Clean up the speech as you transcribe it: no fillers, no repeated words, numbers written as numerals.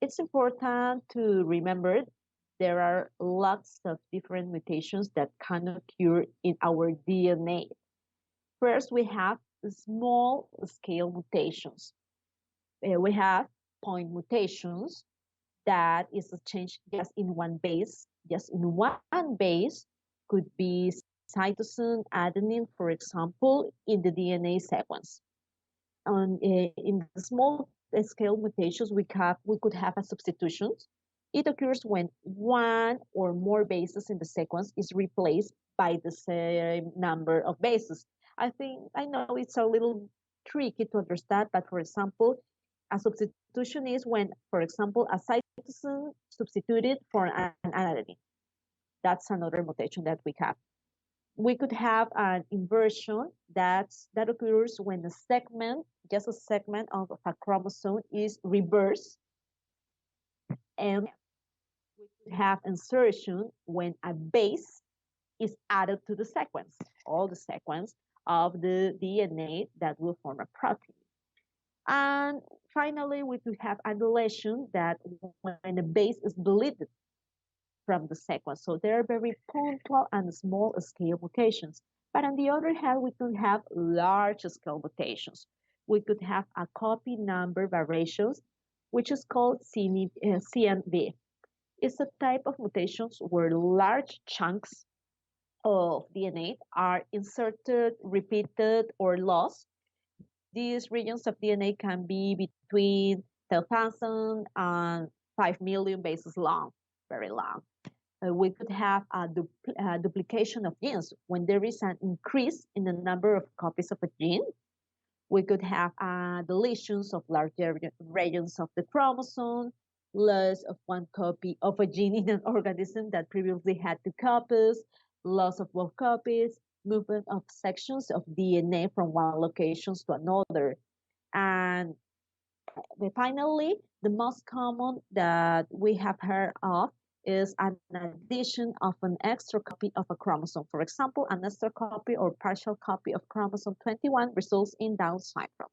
It's important to remember there are lots of different mutations that can occur in our DNA. First, we have small scale mutations. We have point mutations that is a change just in one base. Just in one base could be cytosine, adenine, for example, in the DNA sequence. In the small scale mutations, we could have a substitution. It occurs when one or more bases in the sequence is replaced by the same number of bases. I know it's a little tricky to understand, but for example, a substitution is when, for example, a cytosine substituted for an adenine. That's another mutation that we have. We could have an inversion that occurs when a segment, just a segment of a chromosome is reversed, and we could have insertion when a base is added to the sequence, all the sequence of the DNA that will form a protein. And finally, we could have annulation that when a base is deleted from the sequence. So they're very punctual and small scale mutations. But on the other hand, we could have large scale mutations. We could have a copy number variations, which is called CNV. It's a type of mutations where large chunks of DNA are inserted, repeated, or lost. These regions of DNA can be between 10,000 and 5 million bases long, very long. We could have a duplication of genes when there is an increase in the number of copies of a gene. We could have deletions of larger regions of the chromosome, loss of one copy of a gene in an organism that previously had two copies, loss of both copies, movement of sections of DNA from one location to another. And finally, the most common that we have heard of is an addition of an extra copy of a chromosome. For example, an extra copy or partial copy of chromosome 21 results in Down syndrome.